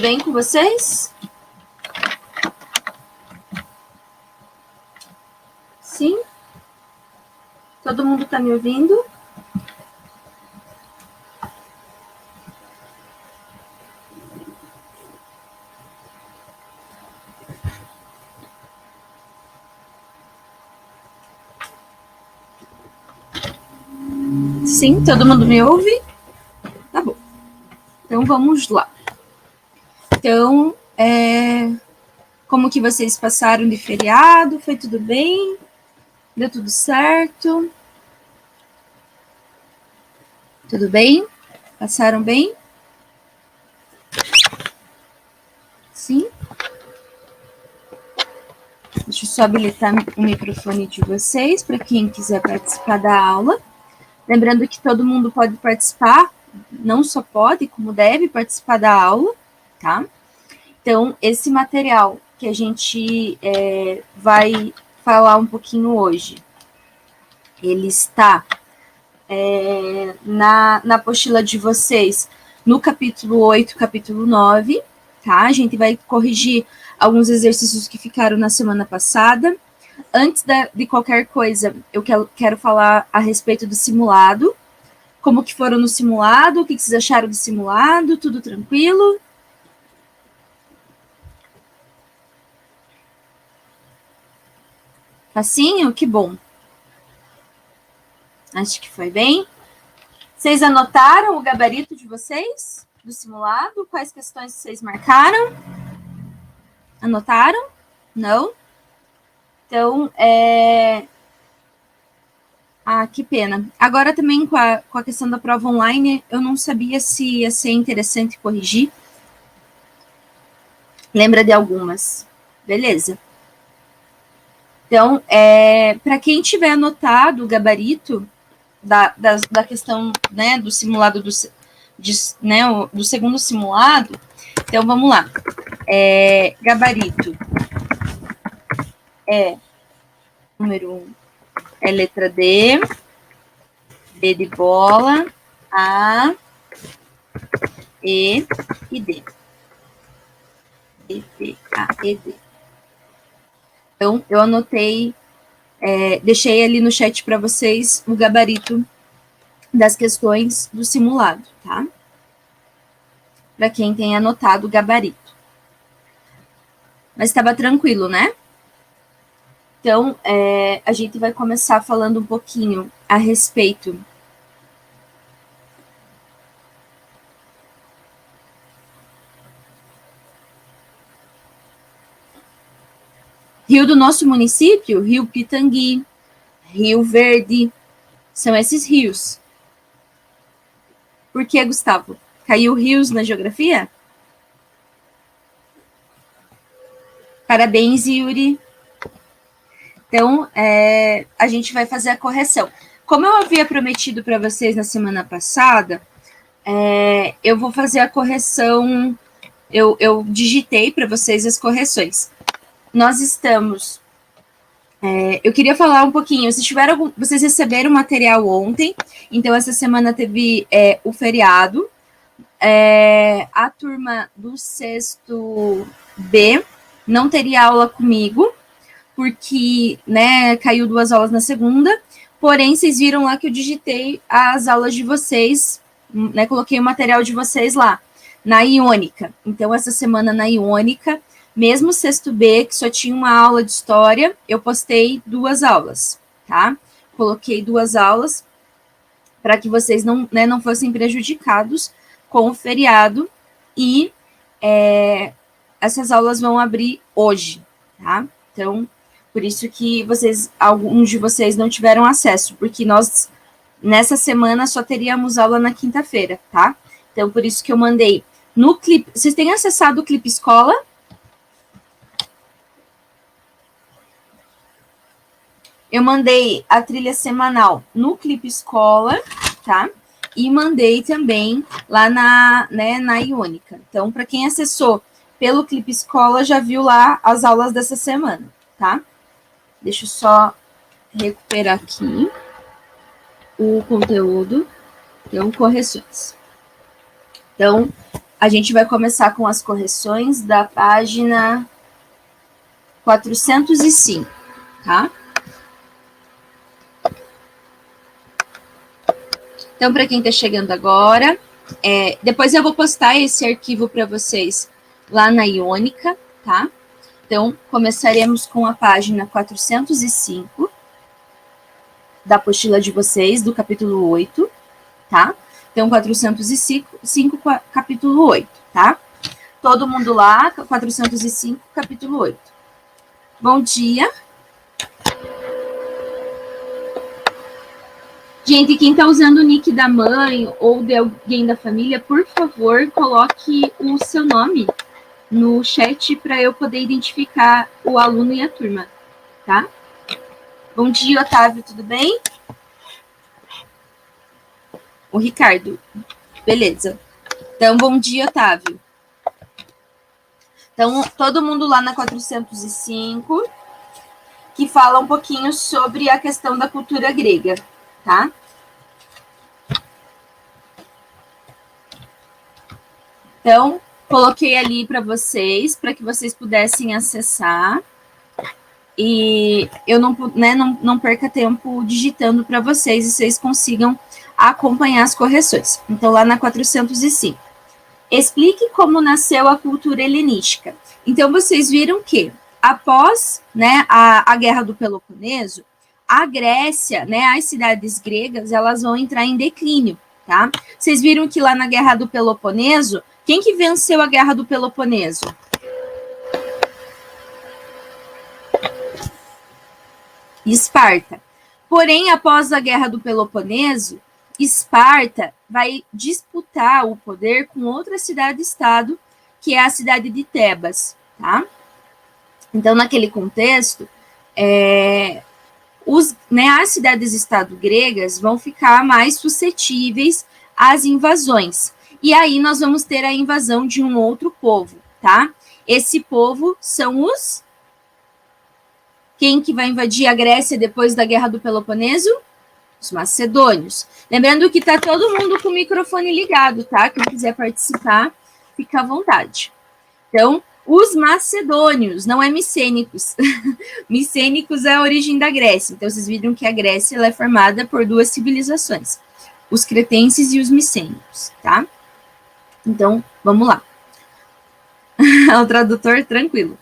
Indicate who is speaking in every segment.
Speaker 1: bem com vocês? Sim? Todo mundo está me ouvindo? Sim, todo mundo me ouve? Tá bom. Então, vamos lá. Então, como que vocês passaram de feriado? Foi tudo bem? Deu tudo certo? Tudo bem? Passaram bem? Sim? Deixa eu só habilitar o microfone de vocês para quem quiser participar da aula. Lembrando que todo mundo pode participar, não só pode, como deve participar da aula, tá? Então, esse material que a gente vai falar um pouquinho hoje, ele está na apostila de vocês, no capítulo 8, capítulo 9, tá? A gente vai corrigir alguns exercícios que ficaram na semana passada. Antes de qualquer coisa, eu quero falar a respeito do simulado. Como que foram no simulado? O que vocês acharam do simulado? Tudo tranquilo? Facinho? Que bom. Acho que foi bem. Vocês anotaram o gabarito de vocês do simulado? Quais questões vocês marcaram? Anotaram? Não? Então, que pena. Agora também com a questão da prova online, eu não sabia se ia ser interessante corrigir. Lembra de algumas. Beleza. Então, para quem tiver anotado o gabarito da questão, né, do simulado do segundo simulado, então vamos lá. Gabarito número 1 é letra D, B de bola, A, E e D. E, D, A, E, D. Então, eu anotei, deixei ali no chat para vocês o gabarito das questões do simulado, tá? Para quem tem anotado o gabarito. Mas estava tranquilo, né? Então, a gente vai começar falando um pouquinho a respeito rio do nosso município, Rio Pitangui, Rio Verde, são esses rios. Por que, Gustavo? Caiu rios na geografia? Parabéns, Yuri. Então, a gente vai fazer a correção. Como eu havia prometido para vocês na semana passada, eu vou fazer a correção, eu digitei para vocês as correções. Nós estamos... eu queria falar um pouquinho, vocês receberam o material ontem, então essa semana teve o feriado, a turma do sexto B não teria aula comigo, porque, né, caiu 2 aulas na segunda, porém, vocês viram lá que eu digitei as aulas de vocês, né, coloquei o material de vocês lá, na Iônica. Então, essa semana na Iônica, mesmo sexto B, que só tinha uma aula de história, eu postei 2 aulas, tá? Coloquei 2 aulas para que vocês não fossem prejudicados com o feriado e essas aulas vão abrir hoje, tá? Então, por isso que alguns de vocês não tiveram acesso, porque nós, nessa semana, só teríamos aula na quinta-feira, tá? Então, por isso que eu mandei no Clipe... Vocês têm acessado o Clipe Escola? Eu mandei a trilha semanal no Clipe Escola, tá? E mandei também lá na Iônica. Então, para quem acessou pelo Clipe Escola, já viu lá as aulas dessa semana, tá? Deixa eu só recuperar aqui o conteúdo. Então, correções. Então, A gente vai começar com as correções da página 405, tá? Então, para quem está chegando agora, depois eu vou postar esse arquivo para vocês lá na Iônica, tá? Então, começaremos com a página 405 da apostila de vocês, do capítulo 8, tá? Então, 405, capítulo 8, tá? Todo mundo lá, 405, capítulo 8. Bom dia. Gente, quem está usando o nick da mãe ou de alguém da família, por favor, coloque o seu nome no chat para eu poder identificar o aluno e a turma, tá? Bom dia, Otávio, tudo bem? O Ricardo, beleza. Então, bom dia, Otávio. Então, todo mundo lá na 405, que fala um pouquinho sobre a questão da cultura grega, tá? Então, coloquei ali para vocês, para que vocês pudessem acessar. E eu não perca tempo digitando para vocês e vocês consigam acompanhar as correções. Então, lá na 405. Explique como nasceu a cultura helenística. Então, vocês viram que, após, né, a Guerra do Peloponeso, a Grécia, né, as cidades gregas, elas vão entrar em declínio, tá? Vocês viram que lá na Guerra do Peloponeso, quem que venceu a Guerra do Peloponeso? Esparta. Porém, após a Guerra do Peloponeso, Esparta vai disputar o poder com outra cidade-estado, que é a cidade de Tebas, tá? Então, naquele contexto, as cidades-estado gregas vão ficar mais suscetíveis às invasões. E aí nós vamos ter a invasão de um outro povo, tá? Esse povo são os... Quem que vai invadir a Grécia depois da Guerra do Peloponeso? Os macedônios. Lembrando que tá todo mundo com o microfone ligado, tá? Quem quiser participar, fica à vontade. Então, os macedônios, não é micênicos. Micênicos é a origem da Grécia. Então, vocês viram que a Grécia ela é formada por duas civilizações. Os cretenses e os micênicos, tá? Então, vamos lá. O tradutor, tranquilo.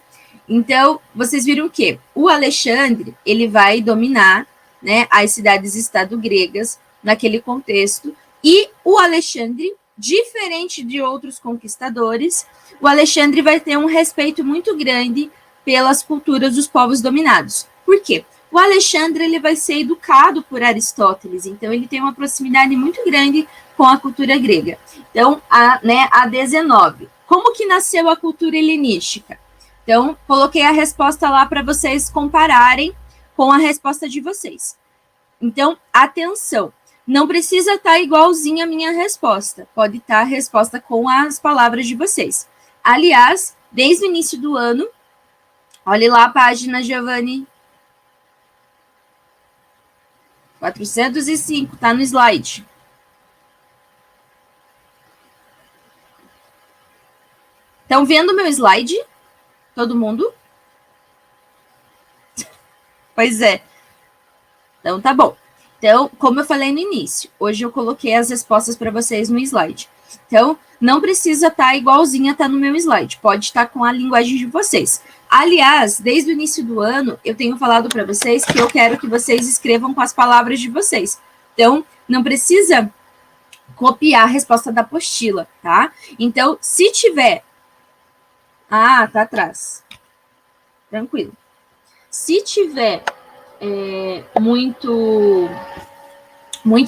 Speaker 1: Então, vocês viram que o Alexandre, ele vai dominar, né, as cidades-estado gregas naquele contexto, e o Alexandre, diferente de outros conquistadores, o Alexandre vai ter um respeito muito grande pelas culturas dos povos dominados. Por quê? O Alexandre ele vai ser educado por Aristóteles, então ele tem uma proximidade muito grande com a cultura grega. Então, a 19. Como que nasceu a cultura helenística? Então, coloquei a resposta lá para vocês compararem com a resposta de vocês. Então, atenção, não precisa estar igualzinha a minha resposta, pode estar a resposta com as palavras de vocês. Aliás, desde o início do ano, olhe lá a página, Giovanni. 405, tá no slide. Estão vendo meu slide? Todo mundo? Pois é. Então, tá bom. Então, como eu falei no início, hoje eu coloquei as respostas para vocês no slide. Então, não precisa estar igualzinha tá no meu slide. Pode estar com a linguagem de vocês. Aliás, desde o início do ano, eu tenho falado para vocês que eu quero que vocês escrevam com as palavras de vocês. Então, não precisa copiar a resposta da apostila, tá? Então, se tiver... Ah, tá atrás. Tranquilo. Se tiver muito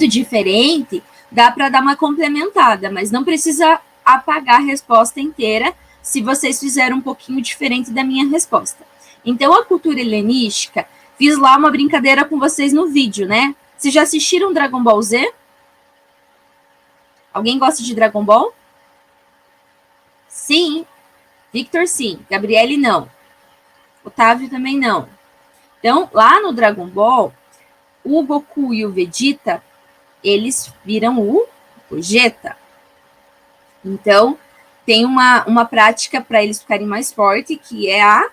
Speaker 1: diferente, dá para dar uma complementada, mas não precisa apagar a resposta inteira se vocês fizeram um pouquinho diferente da minha resposta. Então, a cultura helenística, fiz lá uma brincadeira com vocês no vídeo, né? Vocês já assistiram Dragon Ball Z? Alguém gosta de Dragon Ball? Sim. Victor, sim. Gabriele, não. Otávio também não. Então, lá no Dragon Ball, o Goku e o Vegeta, eles viram o Vegeta. Então, tem uma prática para eles ficarem mais fortes, que é a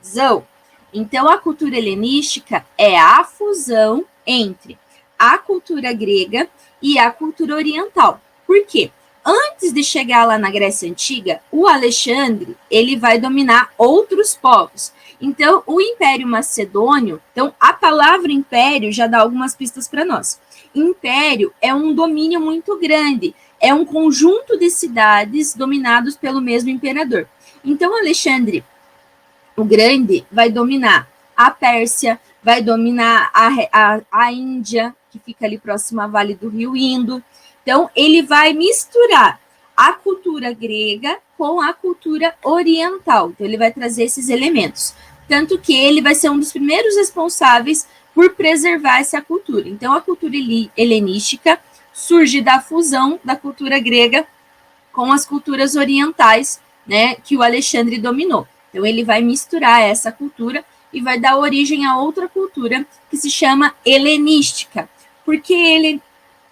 Speaker 1: fusão. Então, a cultura helenística é a fusão entre a cultura grega e a cultura oriental. Por quê? Antes de chegar lá na Grécia Antiga, o Alexandre, ele vai dominar outros povos. Então, o Império Macedônio, então a palavra império já dá algumas pistas para nós. Império é um domínio muito grande, é um conjunto de cidades dominados pelo mesmo imperador. Então, Alexandre o Grande vai dominar a Pérsia, vai dominar a Índia, que fica ali próximo ao Vale do Rio Indo. Então, ele vai misturar a cultura grega com a cultura oriental. Então, ele vai trazer esses elementos. Tanto que ele vai ser um dos primeiros responsáveis por preservar essa cultura. Então, a cultura helenística surge da fusão da cultura grega com as culturas orientais, né, que o Alexandre dominou. Então, ele vai misturar essa cultura e vai dar origem a outra cultura que se chama helenística. Por que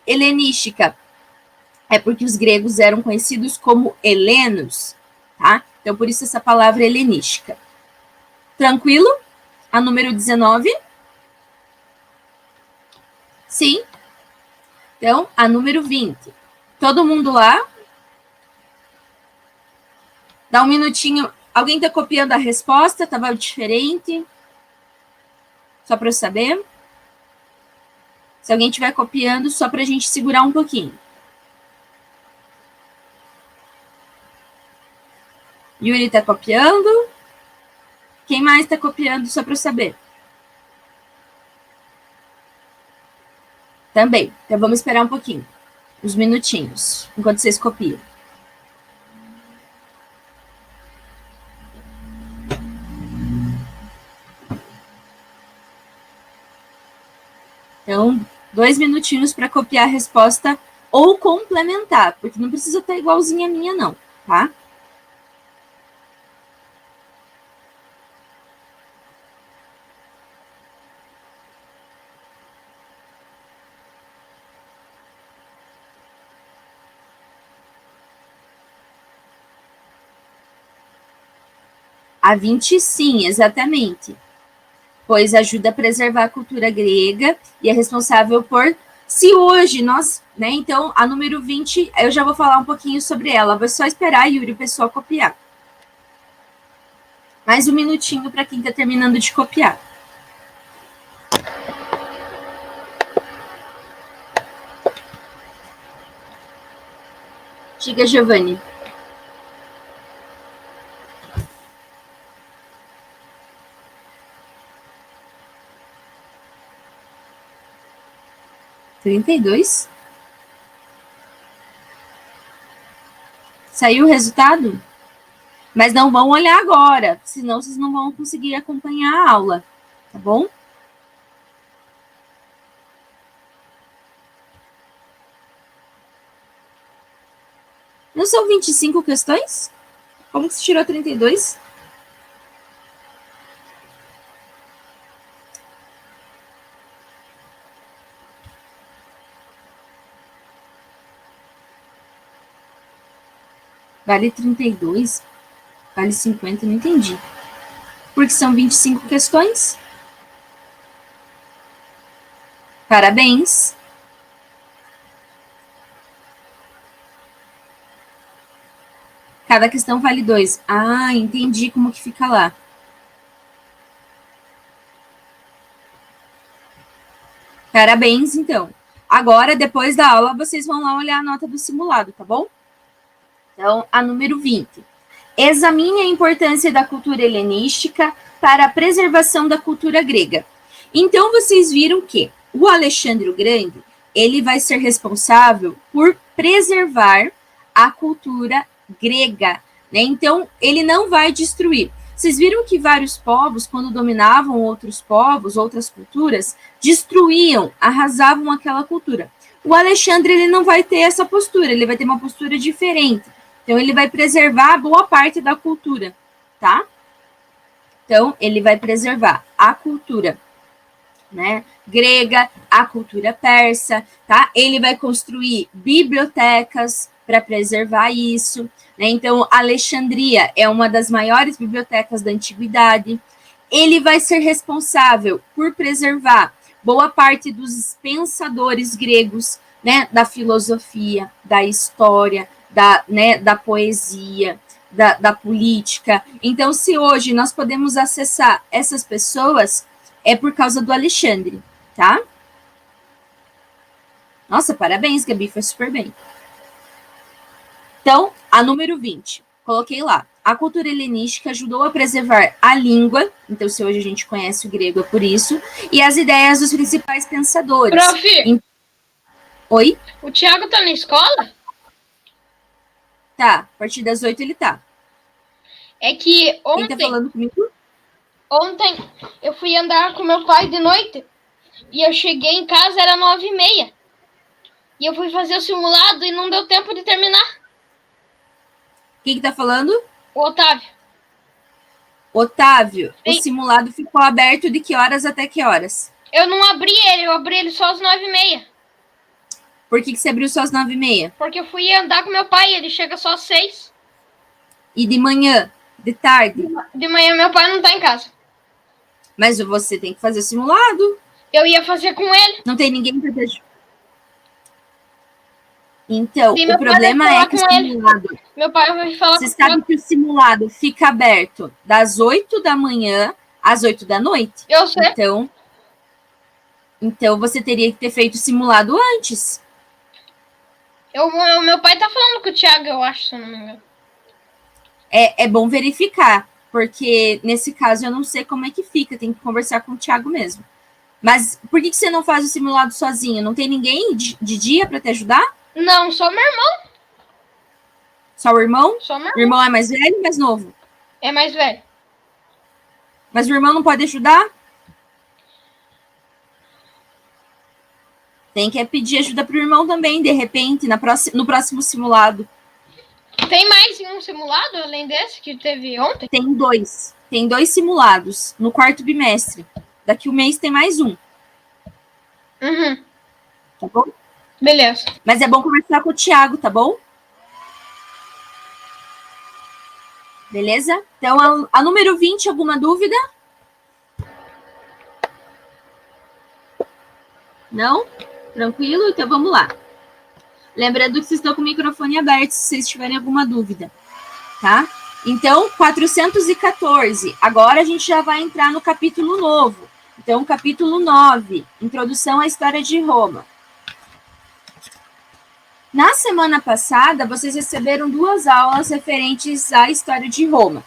Speaker 1: helenística? É porque os gregos eram conhecidos como helenos, tá? Então, por isso essa palavra helenística. Tranquilo? A número 19? Sim? Então, a número 20. Todo mundo lá? Dá um minutinho. Alguém está copiando a resposta? Estava diferente? Só para eu saber. Se alguém estiver copiando, só para a gente segurar um pouquinho. Yuri está copiando. Quem mais está copiando, só para eu saber? Também. Então, vamos esperar um pouquinho. Uns minutinhos, enquanto vocês copiam. Então, 2 minutinhos para copiar a resposta ou complementar, porque não precisa estar igualzinha a minha, não, tá? A 20, sim, exatamente. Pois ajuda a preservar a cultura grega e é responsável por... Se hoje nós... né? Então, a número 20, eu já vou falar um pouquinho sobre ela. Vou só esperar, Yuri, o pessoal copiar. Mais um minutinho para quem está terminando de copiar. Diga, Giovanni. (32) Saiu o resultado? Mas não vão olhar agora, senão vocês não vão conseguir acompanhar a aula, tá bom? Não são 25 questões? Como que se tirou 32? Vale 32? Vale 50? Não entendi. Porque são 25 questões? Parabéns! Cada questão vale 2. Ah, entendi como que fica lá. Parabéns, então. Agora, depois da aula, vocês vão lá olhar a nota do simulado, tá bom? Então, a número 20. Examine a importância da cultura helenística para a preservação da cultura grega. Então, vocês viram que o Alexandre o Grande, ele vai ser responsável por preservar a cultura grega, né? Então, ele não vai destruir. Vocês viram que vários povos, quando dominavam outros povos, outras culturas, destruíam, arrasavam aquela cultura. O Alexandre, ele não vai ter essa postura, ele vai ter uma postura diferente. Então, ele vai preservar boa parte da cultura, tá? Então, ele vai preservar a cultura, né, grega, a cultura persa, tá? Ele vai construir bibliotecas para preservar isso, né? Então, Alexandria é uma das maiores bibliotecas da antiguidade. Ele vai ser responsável por preservar boa parte dos pensadores gregos, né, da filosofia, da história, da poesia, da política. Então, se hoje nós podemos acessar essas pessoas, é por causa do Alexandre, tá? Nossa, parabéns, Gabi, foi super bem. Então, a número 20, coloquei lá. A cultura helenística ajudou a preservar a língua, então se hoje a gente conhece o grego é por isso, e as ideias dos principais pensadores.
Speaker 2: Prof,
Speaker 1: Oi?
Speaker 2: o Thiago tá na escola?
Speaker 1: Tá, a partir das 8 ele tá.
Speaker 2: É que
Speaker 1: Quem tá falando comigo?
Speaker 2: Ontem eu fui andar com meu pai de noite e eu cheguei em casa, era 9h30. E eu fui fazer o simulado e não deu tempo de terminar.
Speaker 1: Quem que tá falando?
Speaker 2: O Otávio.
Speaker 1: Otávio,
Speaker 2: Sim.
Speaker 1: O simulado ficou aberto de que horas até que horas?
Speaker 2: Eu não abri ele, eu abri ele só às 9h30.
Speaker 1: Por que você abriu só às 9h30?
Speaker 2: Porque eu fui andar com meu pai, ele chega só às 6.
Speaker 1: E de manhã? De tarde?
Speaker 2: De manhã meu pai não tá em casa.
Speaker 1: Mas você tem que fazer simulado.
Speaker 2: Eu ia fazer com ele.
Speaker 1: Não tem ninguém para te ajudar. Então,
Speaker 2: Sim,
Speaker 1: o problema é que o simulado...
Speaker 2: Meu pai vai falar
Speaker 1: Você sabe que o simulado fica aberto das 8 da manhã às 8 da noite?
Speaker 2: Eu sei.
Speaker 1: Então você teria que ter feito o simulado antes.
Speaker 2: Meu pai tá falando com o Thiago, eu acho, se eu não me engano.
Speaker 1: É bom verificar, porque nesse caso eu não sei como é que fica, tem que conversar com o Thiago mesmo. Mas por que você não faz o simulado sozinho? Não tem ninguém de dia para te ajudar?
Speaker 2: Não, só meu irmão.
Speaker 1: Só o irmão?
Speaker 2: Só meu irmão.
Speaker 1: O irmão é mais velho ou mais novo?
Speaker 2: É mais velho.
Speaker 1: Mas o irmão não pode ajudar? Tem que pedir ajuda pro irmão também, de repente, no próximo simulado.
Speaker 2: Tem mais um simulado, além desse que teve ontem?
Speaker 1: Tem dois. Tem 2 simulados no quarto bimestre. Daqui um mês tem mais um.
Speaker 2: Uhum.
Speaker 1: Tá bom?
Speaker 2: Beleza.
Speaker 1: Mas é bom conversar com o Thiago, tá bom? Beleza? Então, a número 20, alguma dúvida? Não? Tranquilo? Então, vamos lá. Lembrando que vocês estão com o microfone aberto, se vocês tiverem alguma dúvida, tá? Então, 414. Agora a gente já vai entrar no capítulo novo. Então, capítulo 9, Introdução à História de Roma. Na semana passada, vocês receberam 2 aulas referentes à história de Roma.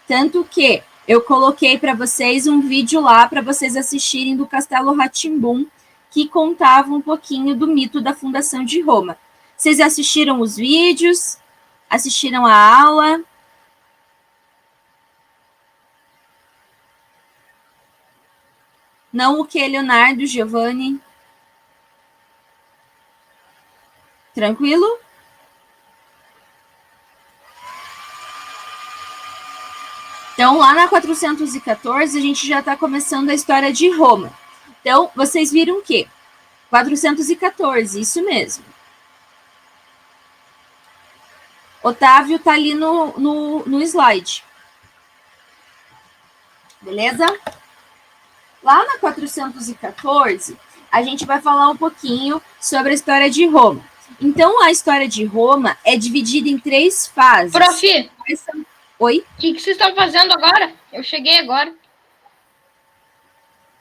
Speaker 1: Tanto que eu coloquei para vocês um vídeo lá para vocês assistirem do Castelo Rá-Tim-Bum, que contava um pouquinho do mito da fundação de Roma. Vocês assistiram os vídeos? Assistiram a aula? Não o que, Leonardo, Giovanni? Tranquilo? Então, lá na 414, a gente já está começando a história de Roma. Então, vocês viram o quê? 414, isso mesmo. Otávio está ali no slide. Beleza? Lá na 414, a gente vai falar um pouquinho sobre a história de Roma. Então, a história de Roma é dividida em 3 fases.
Speaker 2: Prof,
Speaker 1: oi?
Speaker 2: O que vocês estão fazendo agora? Eu cheguei agora.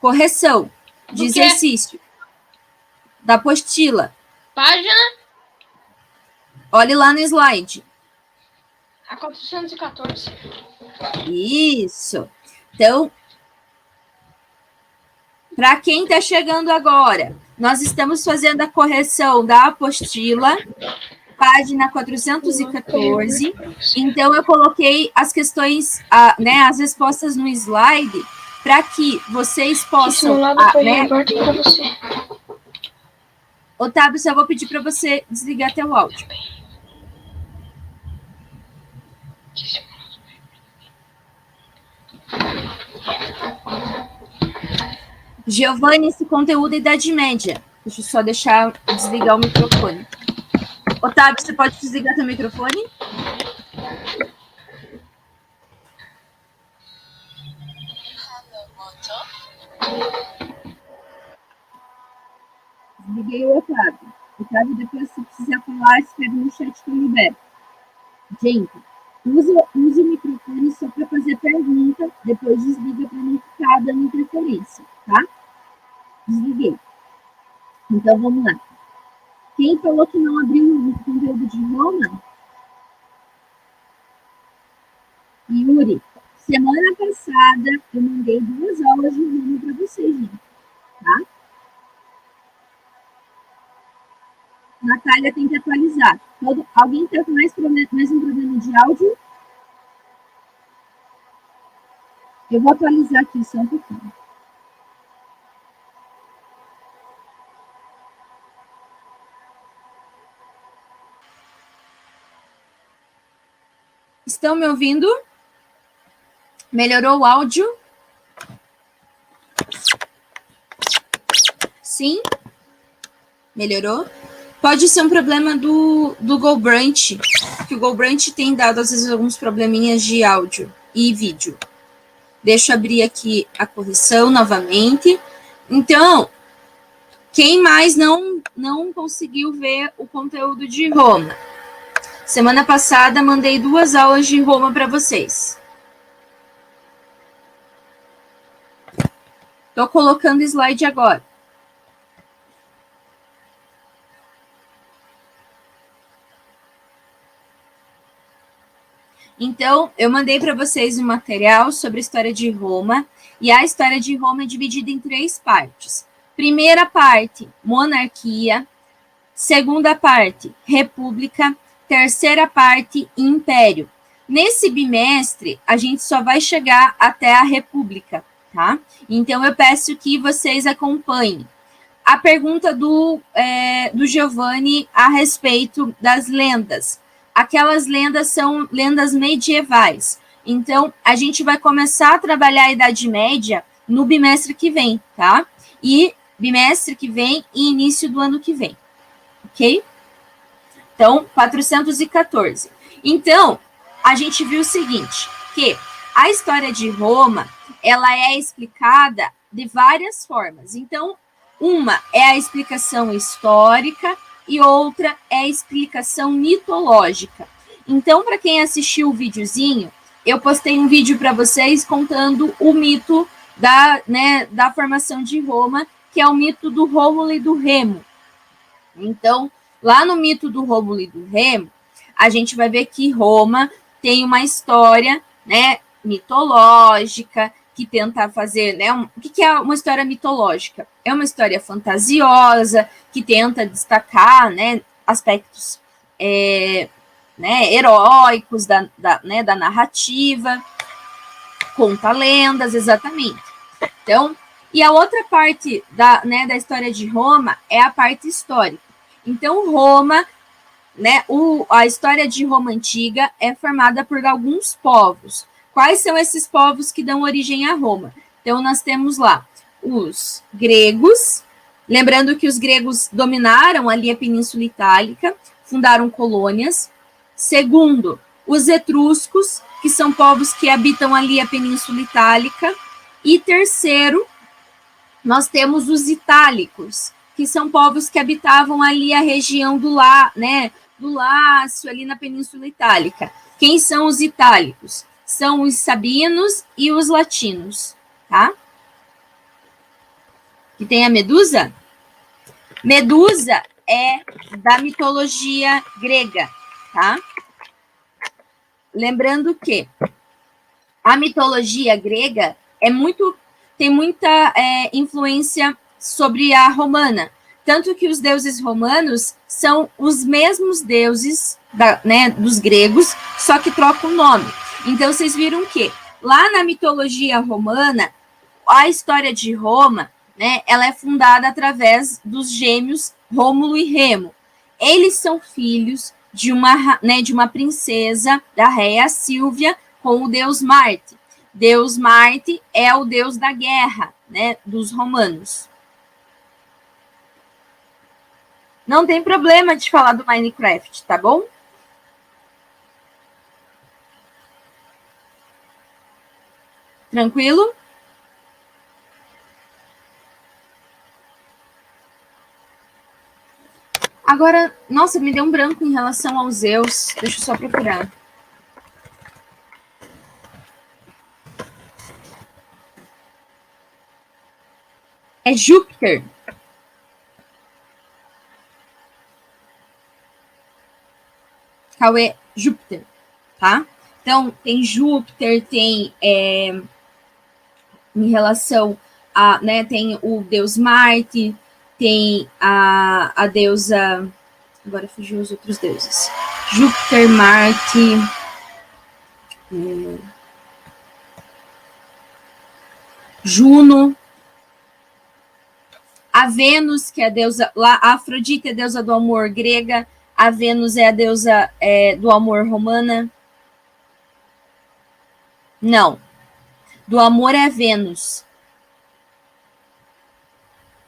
Speaker 1: Correção de exercício. Da apostila.
Speaker 2: Página?
Speaker 1: Olhe lá no slide.
Speaker 2: A 414.
Speaker 1: Isso. Então, para quem está chegando agora, nós estamos fazendo a correção da apostila, página 414. Então, eu coloquei as questões, as respostas no slide, para que vocês possam... Otávio, só vou pedir para você desligar teu áudio. Giovanni, esse conteúdo é Idade Média. Deixa eu só desligar o microfone. Otávio, você pode desligar seu microfone? Desliguei o Otávio. Otávio, depois, se precisar falar, escreve no chat que eu libero. Gente, use o microfone só para fazer pergunta, depois desliga para não ficar dando interferência, tá? Desliguei. Então, vamos lá. Quem falou que não abriu o conteúdo de Roma? Yuri, semana passada eu mandei 2 aulas de Roma para vocês, gente, tá? Natália tem que atualizar. Alguém tem mais um problema de áudio? Eu vou atualizar aqui só um pouquinho. Estão me ouvindo? Melhorou o áudio? Sim? Melhorou? Pode ser um problema do GoBranch, que o GoBranch tem dado, às vezes, alguns probleminhas de áudio e vídeo. Deixa eu abrir aqui a correção novamente. Então, quem mais não conseguiu ver o conteúdo de Roma? Semana passada, mandei 2 aulas de Roma para vocês. Estou colocando slide agora. Então, eu mandei para vocês um material sobre a história de Roma, e a história de Roma é dividida em 3 partes. Primeira parte, monarquia. Segunda parte, república. Terceira parte, império. Nesse bimestre, a gente só vai chegar até a república, tá? Então, eu peço que vocês acompanhem. A pergunta do Giovanni a respeito das lendas. Aquelas lendas são lendas medievais. Então, a gente vai começar a trabalhar a Idade Média no bimestre que vem, tá? E bimestre que vem e início do ano que vem, ok? Então, 414. Então, a gente viu o seguinte, que a história de Roma, ela é explicada de várias formas. Então, uma é a explicação histórica e outra é a explicação mitológica. Então, para quem assistiu o videozinho, eu postei um vídeo para vocês contando o mito da formação de Roma, que é o mito do Rômulo e do Remo. Então, lá no mito do Rômulo e do Remo, a gente vai ver que Roma tem uma história, né, mitológica, que tenta fazer, né, o que é uma história mitológica? É uma história fantasiosa, que tenta destacar, né, aspectos heróicos da narrativa, conta lendas, exatamente. Então, e a outra parte da história de Roma é a parte histórica. Então, Roma, a história de Roma antiga é formada por alguns povos. Quais são esses povos que dão origem a Roma? Então, nós temos lá os gregos, lembrando que os gregos dominaram ali a Península Itálica, fundaram colônias. Segundo, os etruscos, que são povos que habitam ali a Península Itálica. E terceiro, nós temos os itálicos, que são povos que habitavam ali a região do Lácio, ali na Península Itálica. Quem são os itálicos? São os sabinos e os latinos, tá? Que tem a Medusa? Medusa é da mitologia grega, tá? Lembrando que a mitologia grega tem muita influência sobre a romana, tanto que os deuses romanos são os mesmos deuses dos gregos, só que trocam o nome. Então, vocês viram que lá na mitologia romana, a história de Roma, ela é fundada através dos gêmeos Rômulo e Remo. Eles são filhos de uma princesa, da rainha Sílvia, com o deus Marte. Deus Marte é o deus da guerra, dos romanos. Não tem problema de falar do Minecraft, tá bom? Tranquilo? Agora, nossa, me deu um branco em relação aos Zeus. Deixa eu só procurar. É Júpiter. Cauê, Júpiter, tá? Então, tem Júpiter, tem em relação a, né, tem o deus Marte, tem a deusa, agora fugiu os outros deuses, Júpiter, Marte, Juno, a Vênus, que é a deusa, a Afrodite é a deusa do amor grega, a Vênus é a deusa do amor romana. Não, do amor é a Vênus.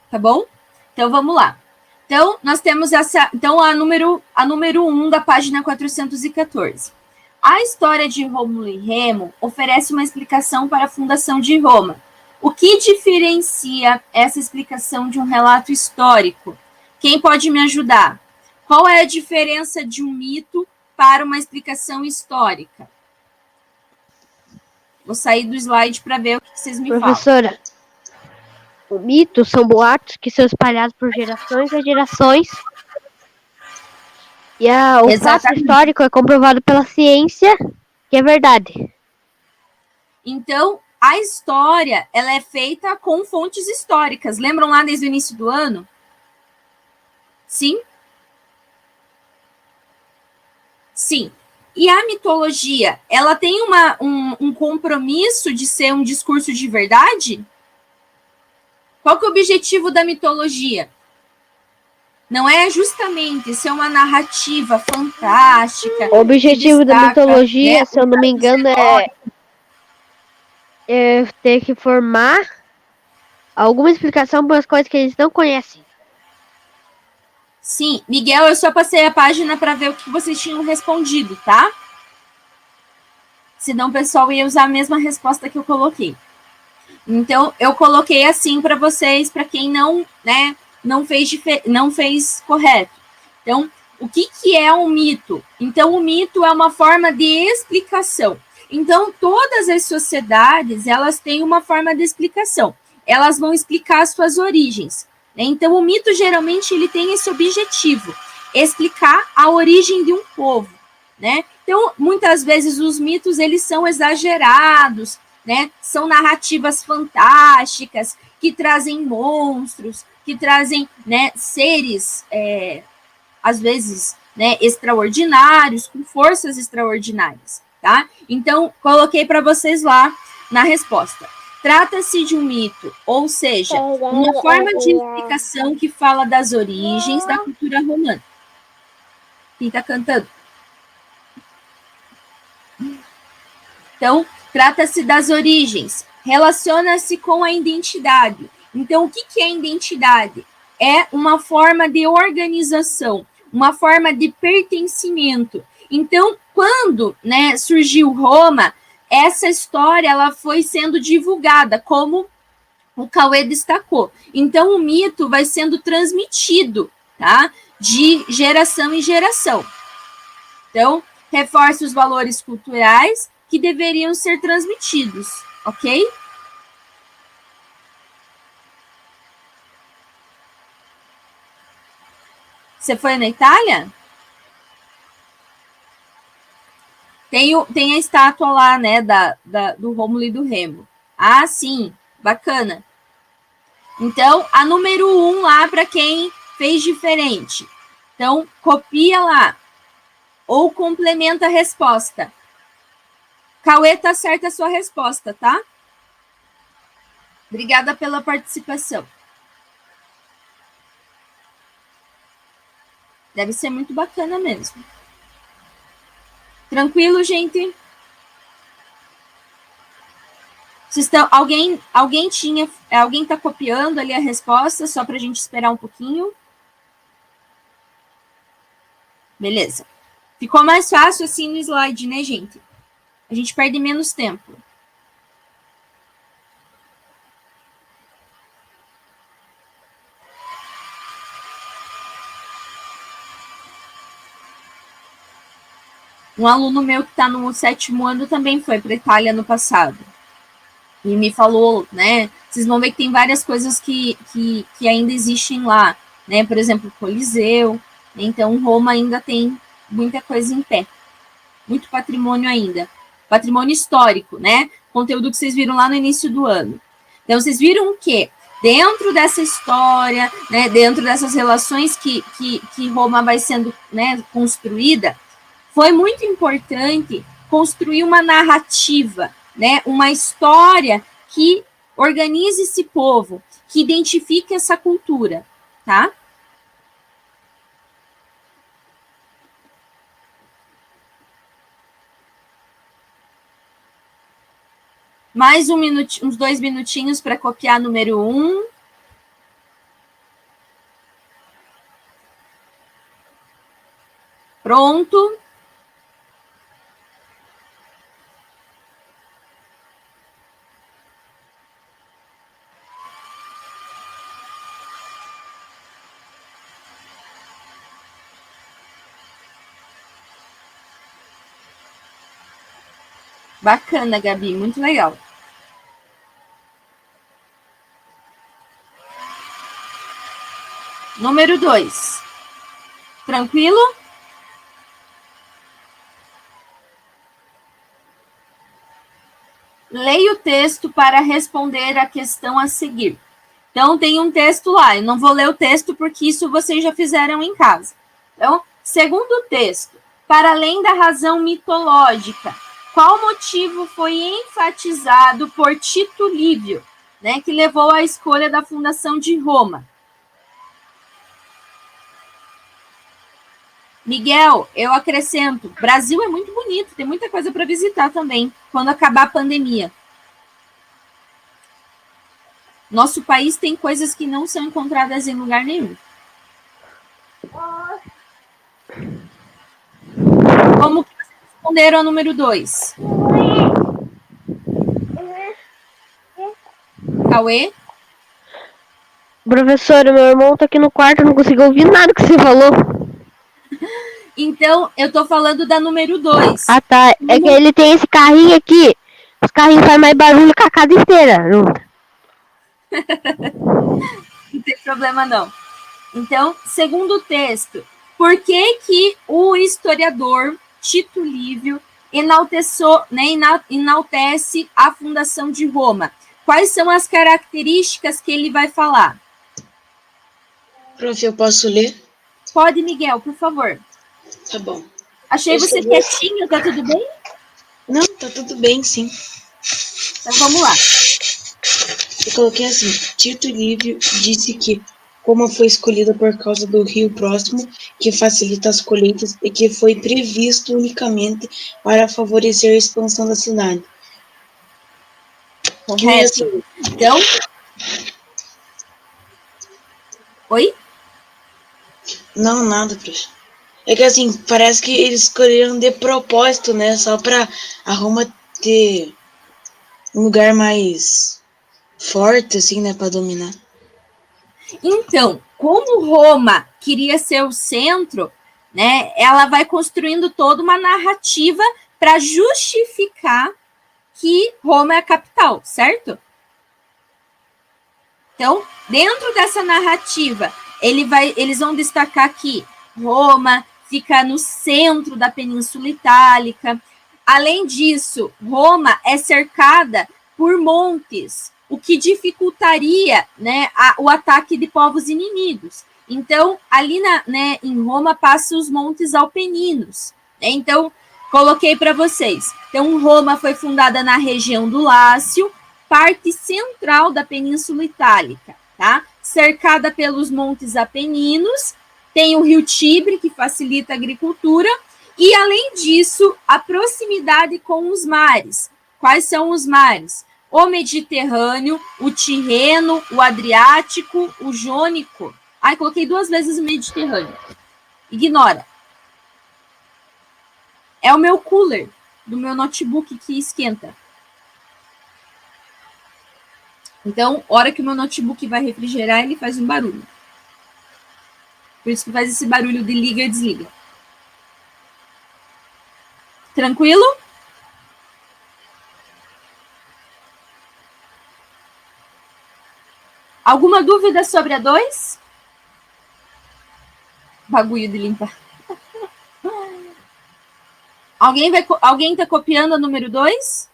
Speaker 1: Tá bom? Então, vamos lá. Então, nós temos essa. Então, a número 1 da página 414. A história de Rômulo e Remo oferece uma explicação para a fundação de Roma. O que diferencia essa explicação de um relato histórico? Quem pode me ajudar? Qual é a diferença de um mito para uma explicação histórica? Vou sair do slide para ver o que vocês me falam.
Speaker 3: Professora, o mito são boatos que são espalhados por gerações e gerações. E o fato histórico é comprovado pela ciência que é verdade.
Speaker 1: Então, a história, ela é feita com fontes históricas. Lembram lá desde o início do ano? Sim? Sim. E a mitologia, ela tem um compromisso de ser um discurso de verdade? Qual que é o objetivo da mitologia? Não é justamente ser uma narrativa fantástica.
Speaker 3: O objetivo da mitologia, se eu não me engano, é ter que formar alguma explicação para as coisas que eles não conhecem.
Speaker 1: Sim, Miguel, eu só passei a página para ver o que vocês tinham respondido, tá? Senão o pessoal ia usar a mesma resposta que eu coloquei. Então, eu coloquei assim para vocês, para quem não fez correto. Então, o que é um mito? Então, o mito é uma forma de explicação. Então, todas as sociedades, elas têm uma forma de explicação. Elas vão explicar as suas origens. Né? Então, o mito, geralmente, ele tem esse objetivo, explicar a origem de um povo. Né? Então, muitas vezes, os mitos, eles são exagerados, né? São narrativas fantásticas, que trazem monstros, que trazem, né, seres, às vezes, né, extraordinários, com forças extraordinárias, tá? Então, coloquei para vocês lá na resposta. Trata-se de um mito, ou seja, uma forma de explicação que fala das origens da cultura romana. Quem está cantando? Então, trata-se das origens, relaciona-se com a identidade. Então, o que é identidade? É uma forma de organização, uma forma de pertencimento. Então, quando, né, surgiu Roma, essa história ela foi sendo divulgada, como o Cauê destacou. Então, o mito vai sendo transmitido, tá? De geração em geração. Então, reforça os valores culturais que deveriam ser transmitidos, ok? Você foi na Itália? Tem a estátua lá, né, do Rômulo e do Remo. Ah, sim, bacana. Então, a número 1 lá para quem fez diferente. Então, copia lá. Ou complementa a resposta. Cauê, tá certa a sua resposta, tá? Obrigada pela participação. Deve ser muito bacana mesmo. Tranquilo, gente? Alguém tá copiando ali a resposta, só para a gente esperar um pouquinho? Beleza. Ficou mais fácil assim no slide, né, gente? A gente perde menos tempo. Um aluno meu que está no 7º ano também foi para a Itália no passado. E me falou, né? Vocês vão ver que tem várias coisas que ainda existem lá, né? Por exemplo, o Coliseu. Então, Roma ainda tem muita coisa em pé. Muito patrimônio ainda. Patrimônio histórico, né? Conteúdo que vocês viram lá no início do ano. Então, vocês viram o quê? Dentro dessa história, né, dentro dessas relações que Roma vai sendo, né, construída, foi muito importante construir uma narrativa, né, uma história que organize esse povo, que identifique essa cultura, tá? Mais uns 2 minutinhos para copiar número 1. Pronto. Bacana, Gabi, muito legal. Número 2. Tranquilo? Leia o texto para responder a questão a seguir. Então, tem um texto lá. Eu não vou ler o texto porque isso vocês já fizeram em casa. Então, segundo texto, para além da razão mitológica, qual motivo foi enfatizado por Tito Livio, né, que levou à escolha da fundação de Roma? Miguel, eu acrescento, Brasil é muito bonito, tem muita coisa para visitar também, quando acabar a pandemia. Nosso país tem coisas que não são encontradas em lugar nenhum. Como que vocês responderam ao número 2? Cauê?
Speaker 3: Professora, meu irmão tá aqui no quarto, eu não consigo ouvir nada que você falou.
Speaker 1: Então, eu tô falando da número 2.
Speaker 3: Ah, tá. É que ele tem esse carrinho aqui. Os carrinhos fazem mais barulho que a casa inteira.
Speaker 1: Não tem problema, não. Então, segundo o texto, por que o historiador Tito Livio enaltece a fundação de Roma? Quais são as características que ele vai falar?
Speaker 4: Prof, eu posso ler?
Speaker 1: Pode, Miguel, por favor.
Speaker 4: Tá bom.
Speaker 1: Achei você quietinho, tá tudo bem?
Speaker 4: Não, tá tudo bem, sim.
Speaker 1: Então vamos lá.
Speaker 4: Eu coloquei assim, Tito Livio disse que Roma foi escolhida por causa do rio próximo, que facilita as colheitas e que foi previsto unicamente para favorecer a expansão da cidade.
Speaker 1: Correto. Então... Oi?
Speaker 4: Não, nada, prof. É que assim, parece que eles escolheram de propósito, né? Só para a Roma ter um lugar mais forte, assim, né? Para dominar.
Speaker 1: Então, como Roma queria ser o centro, né? Ela vai construindo toda uma narrativa para justificar que Roma é a capital, certo? Então, dentro dessa narrativa, eles vão destacar que Roma fica no centro da Península Itálica. Além disso, Roma é cercada por montes, o que dificultaria, né, o ataque de povos inimigos. Então, ali em Roma passam os montes Alpeninos. Né? Então, coloquei para vocês. Então, Roma foi fundada na região do Lácio, parte central da Península Itálica, tá? Cercada pelos montes Apeninos, tem o rio Tibre, que facilita a agricultura, e, além disso, a proximidade com os mares. Quais são os mares? O Mediterrâneo, o Tirreno, o Adriático, o Jônico. Ai, coloquei 2 vezes o Mediterrâneo. Ignora. é o meu cooler do meu notebook que esquenta. Então, a hora que o meu notebook vai refrigerar, ele faz um barulho. Por isso que faz esse barulho de liga e desliga. Tranquilo? Alguma dúvida sobre a 2? Bagulho de limpar. Alguém tá copiando a número 2?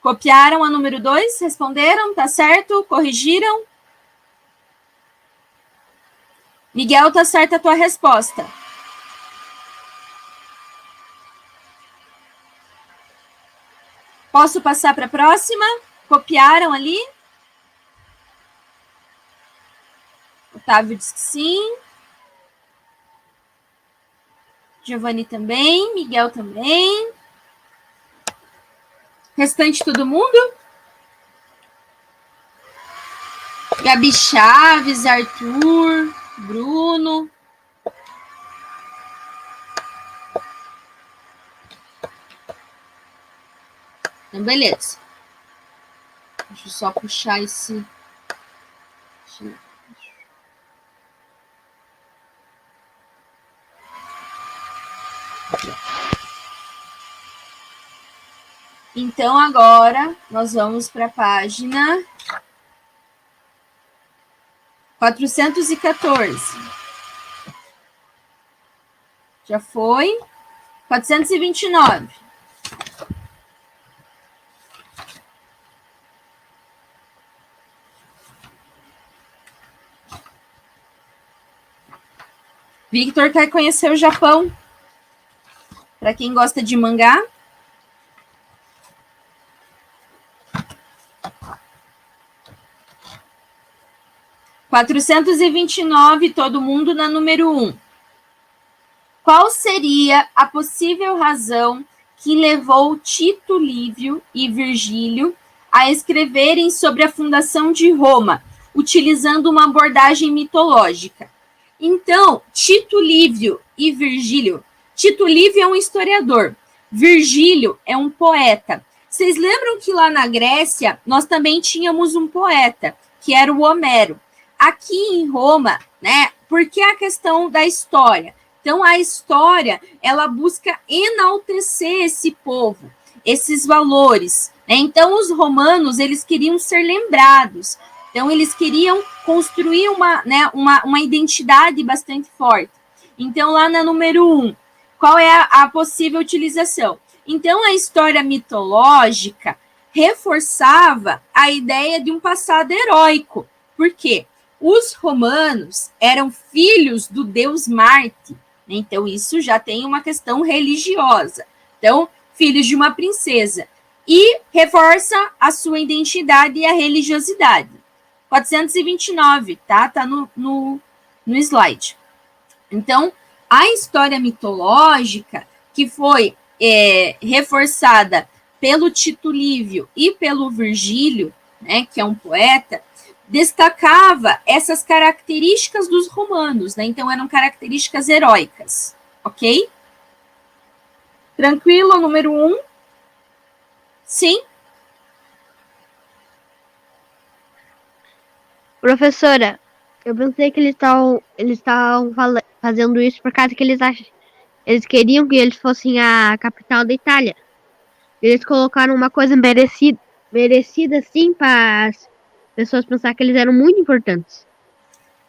Speaker 1: Copiaram a número 2? Responderam? Tá certo? Corrigiram? Miguel, tá certa a tua resposta. Posso passar para a próxima? Copiaram ali? Otávio diz que sim. Giovanni também. Miguel também. Restante todo mundo? Gabi Chaves, Arthur, Bruno. Então, beleza. Deixa eu só puxar esse... Então, agora, nós vamos para a página 414. Já foi. 429. Victor quer conhecer o Japão. Para quem gosta de mangá. (429), todo mundo na número 1. Qual seria a possível razão que levou Tito Livio e Virgílio a escreverem sobre a fundação de Roma, utilizando uma abordagem mitológica? Então, Tito Livio e Virgílio. Tito Livio é um historiador. Virgílio é um poeta. Vocês lembram que lá na Grécia nós também tínhamos um poeta, que era o Homero. Aqui em Roma, né? Porque a questão da história. Então, a história, ela busca enaltecer esse povo, esses valores. Né? Então, os romanos, eles queriam ser lembrados. Então, eles queriam construir uma identidade bastante forte. Então, lá na número 1, qual é a possível utilização? Então, a história mitológica reforçava a ideia de um passado heróico. Por quê? Os romanos eram filhos do deus Marte. Então, isso já tem uma questão religiosa. Então, filhos de uma princesa. E reforça a sua identidade e a religiosidade. 429, tá? Tá no slide. Então, a história mitológica, que foi reforçada pelo Tito Livio e pelo Virgílio, né, que é um poeta, destacava essas características dos romanos, né? Então, eram características heróicas, ok? Tranquilo, número 1? Sim?
Speaker 3: Professora, eu pensei que eles estavam fazendo isso por causa que eles queriam que eles fossem a capital da Itália. Eles colocaram uma coisa merecida sim para as pessoas pensar que eles eram muito importantes.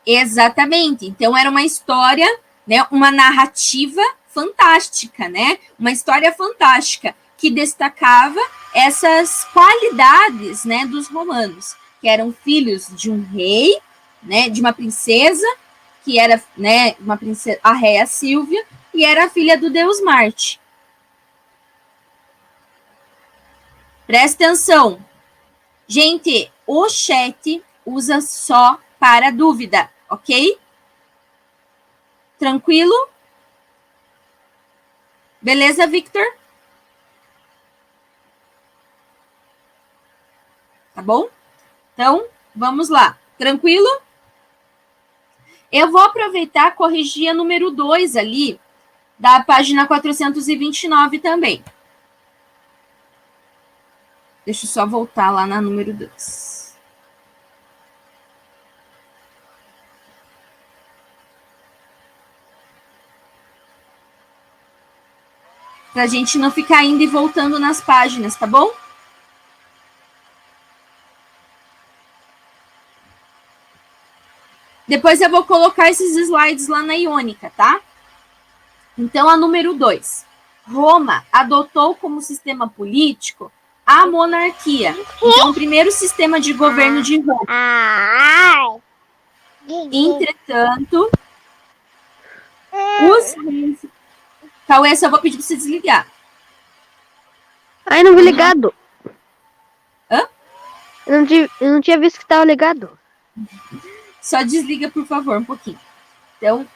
Speaker 1: Exatamente. Então, era uma história, né, uma narrativa fantástica, né? Uma história fantástica que destacava essas qualidades, né, dos romanos, que eram filhos de um rei, né, de uma princesa, que era, né, uma princesa, a Réia Sílvia, e era filha do deus Marte. Presta atenção. Gente, o chat usa só para dúvida, ok? Tranquilo? Beleza, Victor? Tá bom? Então, vamos lá. Tranquilo? Eu vou aproveitar e corrigir a número 2 ali, da página 429 também. Deixa eu só voltar lá na número 2. Para a gente não ficar indo e voltando nas páginas, tá bom? Depois eu vou colocar esses slides lá na Iônica, tá? Então, a número 2. Roma adotou como sistema político a monarquia. Então, o primeiro sistema de governo de Roma. Entretanto, os reis... Cauê, só vou pedir para você desligar.
Speaker 3: Ai, não vi ligado.
Speaker 1: Hã?
Speaker 3: Eu não tinha visto que estava ligado.
Speaker 1: Só desliga, por favor, um pouquinho. Então,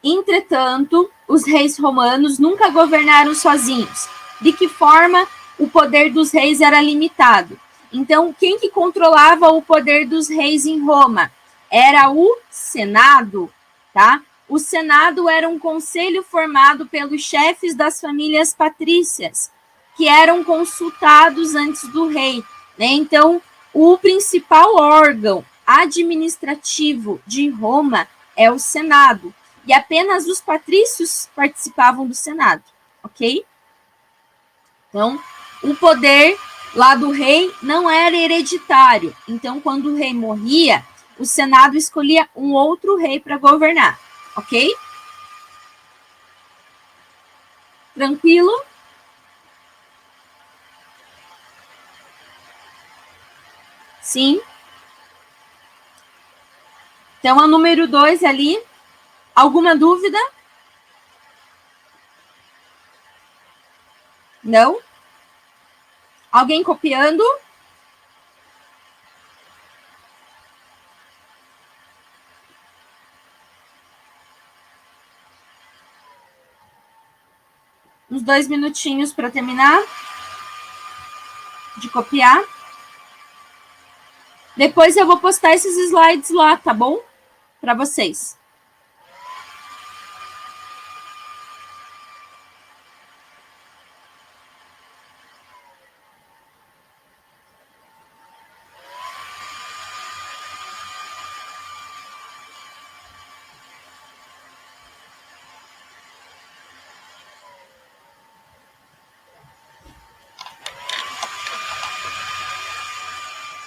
Speaker 1: entretanto, os reis romanos nunca governaram sozinhos. De que forma o poder dos reis era limitado? Então, quem que controlava o poder dos reis em Roma? Era o Senado, tá? O Senado era um conselho formado pelos chefes das famílias patrícias, que eram consultados antes do rei, né? Então, o principal órgão administrativo de Roma é o Senado, e apenas os patrícios participavam do Senado, ok? Então, o poder lá do rei não era hereditário. Então, quando o rei morria, o Senado escolhia um outro rei para governar, ok? Tranquilo? Sim? Então, a número 2 ali. Alguma dúvida? Não? Alguém copiando? Uns 2 minutinhos para terminar de copiar. Depois eu vou postar esses slides lá, tá bom? Para vocês.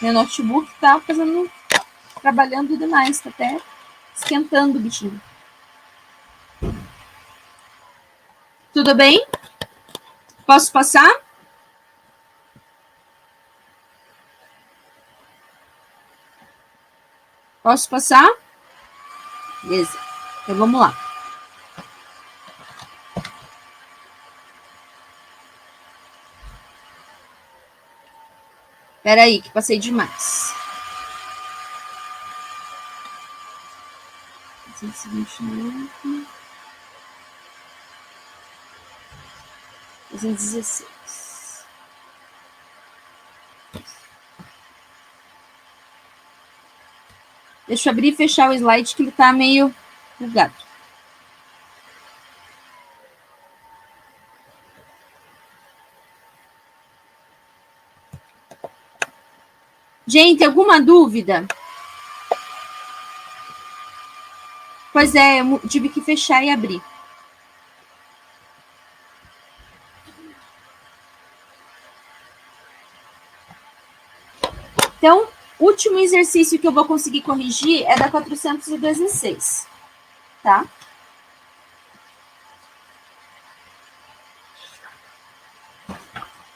Speaker 1: Meu notebook tá trabalhando demais, tá até esquentando o bichinho. Tudo bem? Posso passar? Posso passar? Beleza. Então, vamos lá. Espera aí, que passei demais. 229. 216. Deixa eu abrir e fechar o slide que ele tá meio bugado. Gente, alguma dúvida? Pois é, eu tive que fechar e abrir. Então, o último exercício que eu vou conseguir corrigir é da 416, tá?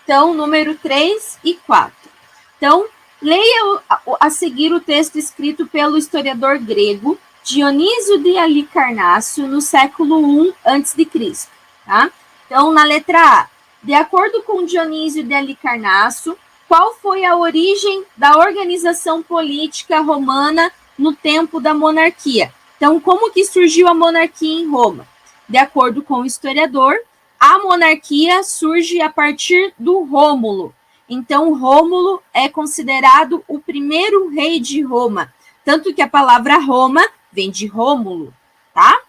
Speaker 1: Então, número 3 e 4. Então, leia a seguir o texto escrito pelo historiador grego Dionísio de Halicarnássio no século I a.C., tá? Então, na letra A, de acordo com Dionísio de Halicarnássio, qual foi a origem da organização política romana no tempo da monarquia? Então, como que surgiu a monarquia em Roma? De acordo com o historiador, a monarquia surge a partir do Rômulo. Então, Rômulo é considerado o primeiro rei de Roma. Tanto que a palavra Roma vem de Rômulo, tá?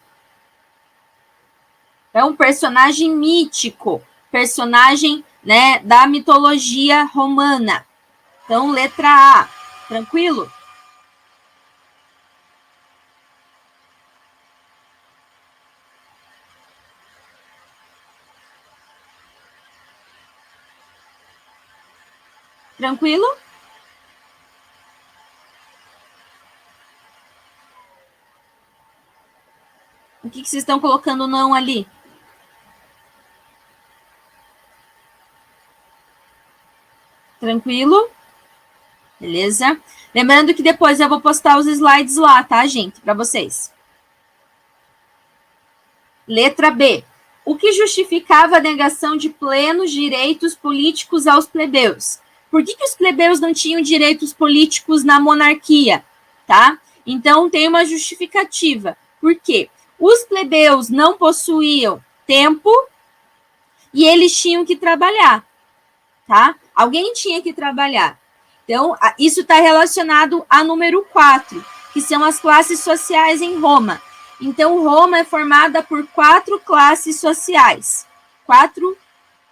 Speaker 1: É um personagem mítico, personagem, né, da mitologia romana. Então, letra A, tranquilo? Tranquilo? O que vocês estão colocando não ali? Tranquilo? Beleza? Lembrando que depois eu vou postar os slides lá, tá, gente? Para vocês. Letra B. O que justificava a negação de plenos direitos políticos aos plebeus? Por que os plebeus não tinham direitos políticos na monarquia? Tá? Então, tem uma justificativa. Por quê? Os plebeus não possuíam tempo e eles tinham que trabalhar. Tá? Alguém tinha que trabalhar. Então, isso está relacionado a número 4, que são as classes sociais em Roma. Então, Roma é formada por 4 classes sociais, 4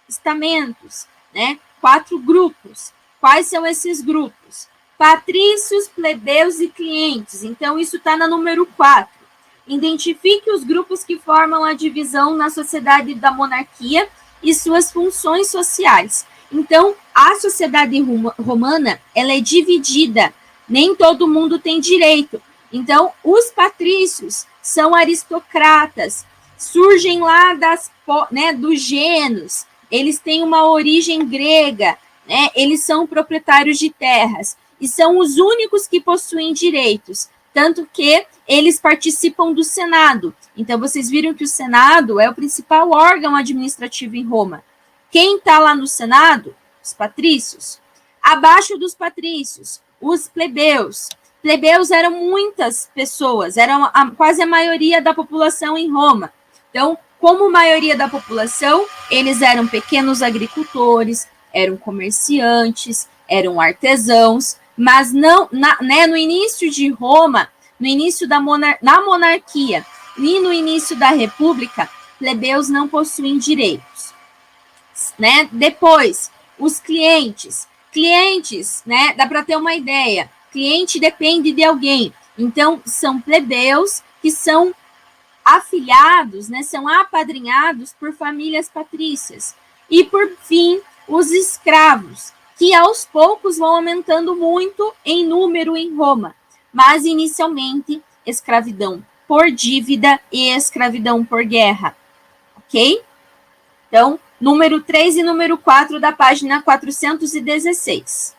Speaker 1: estamentos, né? 4 grupos. Quais são esses grupos? Patrícios, plebeus e clientes. Então, isso está na número 4. Identifique os grupos que formam a divisão na sociedade da monarquia e suas funções sociais. Então, a sociedade romana, ela é dividida. Nem todo mundo tem direito. Então, os patrícios são aristocratas, surgem lá dos genos, eles têm uma origem grega, né? Eles são proprietários de terras e são os únicos que possuem direitos, tanto que eles participam do Senado. Então, vocês viram que o Senado é o principal órgão administrativo em Roma. Quem está lá no Senado? Os patrícios. Abaixo dos patrícios, os plebeus. Plebeus eram muitas pessoas, eram quase a maioria da população em Roma. Então, como maioria da população, eles eram pequenos agricultores, eram comerciantes, eram artesãos, mas não, no início de Roma, no início na monarquia e no início da república, plebeus não possuem direitos. Né? Depois, os clientes, né? Dá para ter uma ideia. Cliente depende de alguém. Então, são plebeus que são afilhados, né? São apadrinhados por famílias patrícias. E, por fim, os escravos, que aos poucos vão aumentando muito em número em Roma. Mas, inicialmente, escravidão por dívida e escravidão por guerra. Ok? Então, número 3 e número 4 da página 416.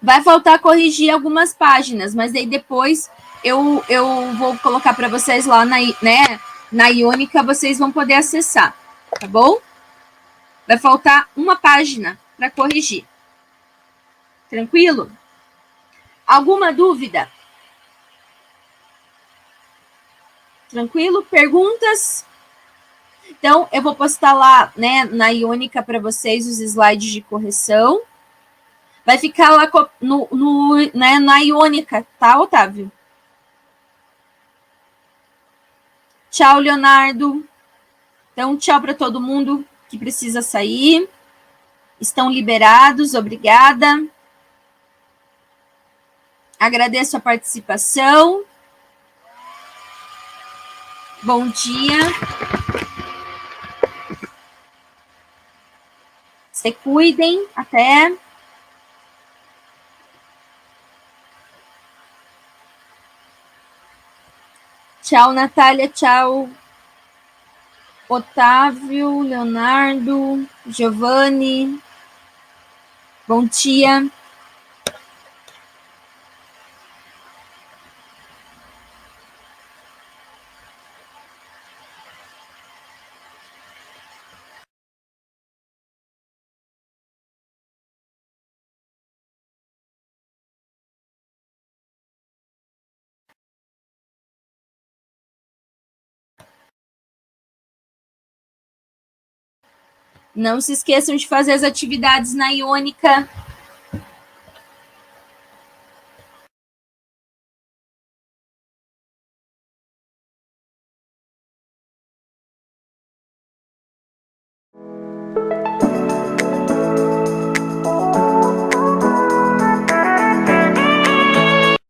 Speaker 1: Vai faltar corrigir algumas páginas, mas aí depois eu vou colocar para vocês lá na Iônica, vocês vão poder acessar, tá bom? Vai faltar uma página para corrigir. Tranquilo? Alguma dúvida? Tranquilo? Perguntas? Então, eu vou postar lá, né, na Iônica para vocês os slides de correção. Vai ficar lá né, na Iônica, tá, Otávio? Tchau, Leonardo. Então, tchau para todo mundo que precisa sair. Estão liberados, obrigada. Agradeço a participação. Bom dia. Se cuidem. Até. Tchau, Natália. Tchau, Otávio, Leonardo, Giovanni. Bom dia. Não se esqueçam de fazer as atividades na Iônica.